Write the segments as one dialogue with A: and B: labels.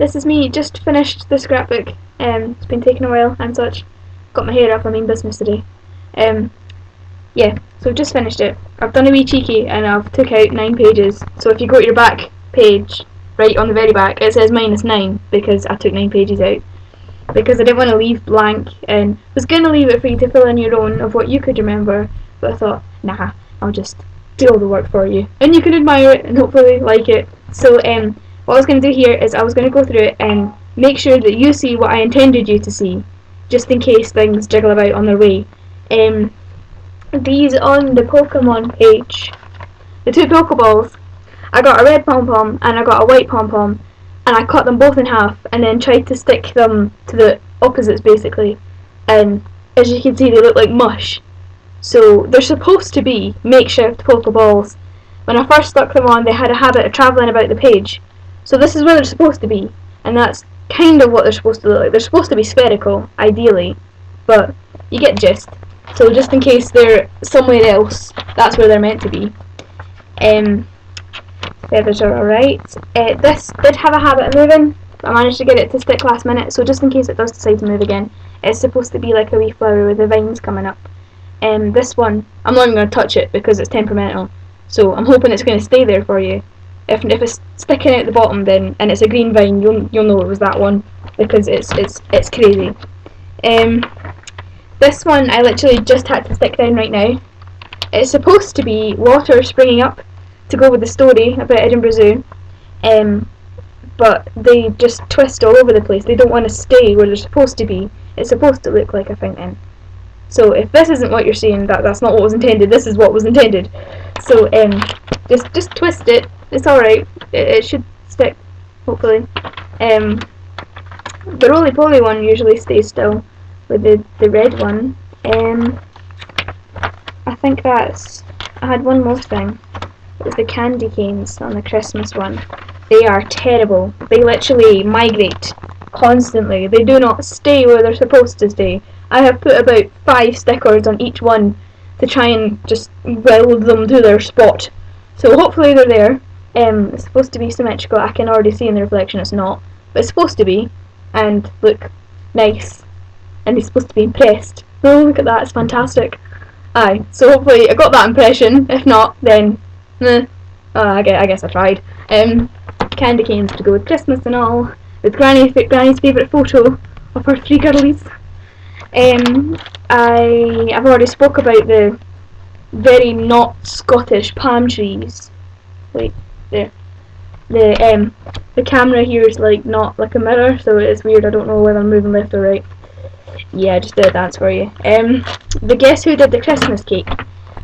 A: this is me, just finished the scrapbook. It's been taking a while and such. Got my hair up, business today. Yeah, so I've just finished it. I've done a wee cheeky and I've took out 9 pages. So if you go to your back page, right on the very back, it says -9 because I took 9 pages out. Because I didn't want to leave blank, and was going to leave it for you to fill in your own of what you could remember, but I thought, nah, I'll just do all the work for you, and you can admire it and hopefully like it. So what I was going to do here is I was going to go through it and make sure that you see what I intended you to see, just in case things jiggle about on their way. These on the Pokemon page, the 2 Pokeballs, I got a red pom-pom and I got a white pom-pom, and I cut them both in half and then tried to stick them to the opposites basically, and as you can see they look like mush. So they're supposed to be makeshift Pokeballs. When I first stuck them on, they had a habit of travelling about the page, so this is where they're supposed to be, and that's kind of what they're supposed to look like. They're supposed to be spherical, ideally, but you get the gist. So just in case they're somewhere else, that's where they're meant to be. Feathers are alright. This did have a habit of moving, but I managed to get it to stick last minute, so just in case it does decide to move again, it's supposed to be like a wee flower with the vines coming up. This one, I'm not even going to touch it because it's temperamental, so I'm hoping it's going to stay there for you. If it's sticking out the bottom then, and it's a green vine, you'll know it was that one, because it's crazy. This one I literally just had to stick down right now. It's supposed to be water springing up to go with the story about Edinburgh Zoo, but they just twist all over the place. They don't want to stay where they're supposed to be. It's supposed to look like a fountain. So if this isn't what you're seeing, that's not what was intended. This is what was intended. So just twist it. It's alright. It should stick, hopefully. The roly-poly one usually stays still with the red one. I think I had one more thing. It was the candy canes on the Christmas one. They are terrible. They literally migrate constantly. They do not stay where they're supposed to stay. I have put about 5 stickers on each one to try and just weld them to their spot. So hopefully they're there. It's supposed to be symmetrical. I can already see in the reflection it's not, but it's supposed to be, and look nice, and they're supposed to be impressed. Oh, look at that, it's fantastic. Aye, so hopefully I got that impression. If not, then I guess I tried. Candy canes to go with Christmas and all, with Granny's favourite photo of her 3 girlies. I've already spoke about the very not Scottish palm trees. Wait, there. The camera here is like not like a mirror, so it's weird. I don't know whether I'm moving left or right. Yeah, I just did a dance for you. The Guess Who did the Christmas cake.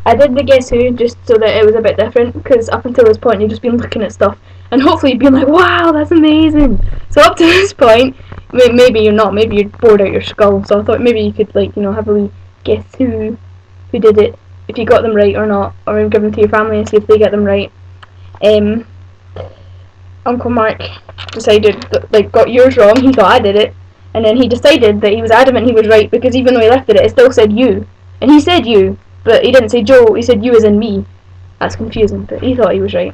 A: I did the Guess Who just so that it was a bit different, because up until this point you've just been looking at stuff and hopefully you've been like, wow, that's amazing. So up to this point, maybe you're not, maybe you're bored out your skull, so I thought maybe you could, like, you know, have a wee guess who did it, if you got them right or not, or give them to your family and see if they get them right. Uncle Mark decided that, like, got yours wrong. He thought I did it, and then he decided that he was adamant he was right, because even though he lifted it, it still said you, and he said you, but he didn't say Joe, he said you as in me. That's confusing, but he thought he was right.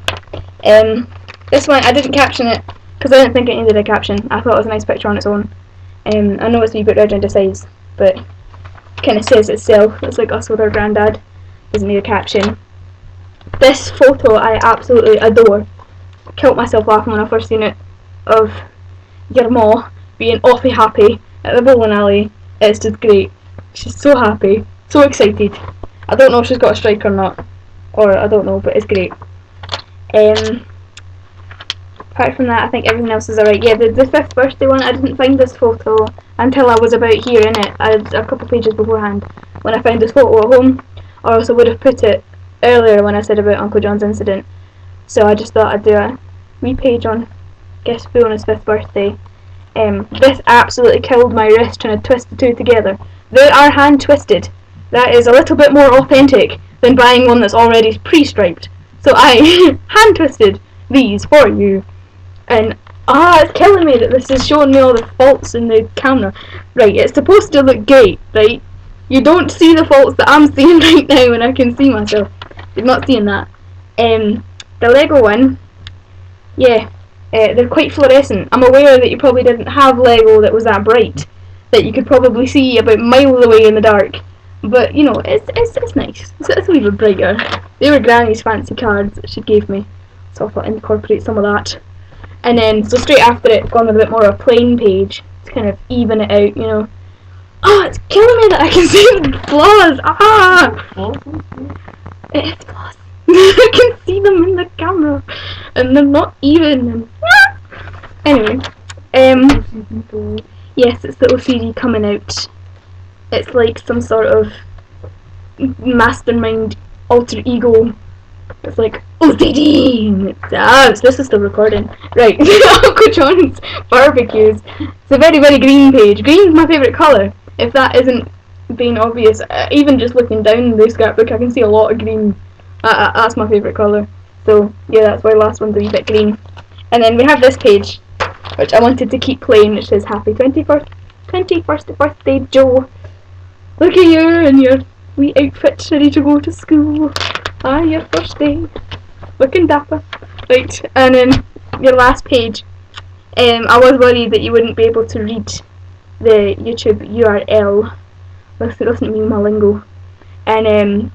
A: This one, I didn't caption it, because I didn't think it needed a caption. I thought it was a nice picture on its own. I know it's a wee bit red around the sides, but it kind of says itself. It's like us with our granddad. Doesn't need a caption. This photo I absolutely adore. Killed myself laughing when I first seen it, of your ma being awfully happy at the bowling alley. It's just great. She's so happy, so excited. I don't know if she's got a strike or not, or I don't know, but it's great. Apart from that, I think everything else is alright. Yeah, the 5th birthday one, I didn't find this photo until I was about here in it. I had a couple pages beforehand when I found this photo at home, or else I would have put it earlier when I said about Uncle John's incident. So I just thought I'd do a wee page on Guess Who on his 5th birthday. This absolutely killed my wrist trying to twist the 2 together. They are hand twisted. That is a little bit more authentic than buying one that's already pre-striped. So I hand twisted these for you. And it's killing me that this is showing me all the faults in the camera. Right, it's supposed to look great, right? You don't see the faults that I'm seeing right now when I can see myself. You're not seeing that. The Lego one, yeah, They're quite fluorescent. I'm aware that you probably didn't have Lego that was that bright, that you could probably see about miles away in the dark. But, you know, it's nice. It's a wee bit brighter. They were Granny's fancy cards that she gave me, so I thought I'd incorporate some of that. And then, so straight after it, gone with a bit more of a plain page to kind of even it out, you know. Oh, it's killing me that I can see the flaws! Ah! It's flaws. I can see them in the camera, and they're not even. Anyway, yes, it's the OCD coming out. It's like some sort of mastermind alter ego. It's like OCD. This is still recording. Right, Uncle John's barbecues. It's a very, very green page. Green's my favourite colour. If that isn't being obvious, even just looking down the scrapbook, I can see a lot of green. That's my favourite colour. So yeah, that's why the last one's a wee bit green. And then we have this page, which I wanted to keep playing, which says Happy 21st birthday, Joe. Look at you in your wee outfit, ready to go to school. Your first day. Looking dapper. Right, and then your last page. I was worried that you wouldn't be able to read the YouTube URL. Listen to me, my lingo. And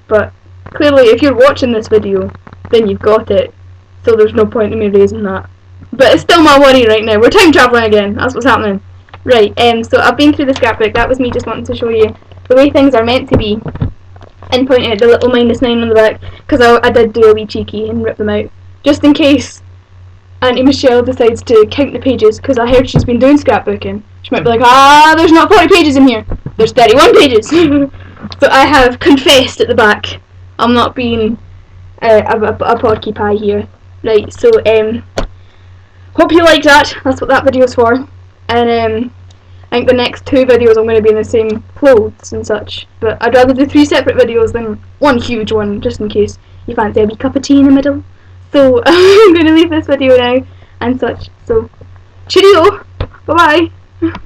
A: but clearly, if you're watching this video, then you've got it. So there's no point in me raising that. But it's still my worry right now. We're time traveling again. That's what's happening. Right, so I've been through the scrapbook. That was me just wanting to show you the way things are meant to be, and pointing out the little -9 on the back, because I did do a wee cheeky and rip them out, just in case Auntie Michelle decides to count the pages, because I heard she's been doing scrapbooking. She might be like, there's not 40 pages in here. There's 31 pages. So I have confessed at the back. I'm not being a porky pie here. Right, so hope you liked that. That's what that video's for. And I think the next 2 videos I'm going to be in the same clothes and such. But I'd rather do 3 separate videos than one huge one, just in case you fancy a wee cup of tea in the middle. So I'm going to leave this video now and such. So cheerio. Bye bye.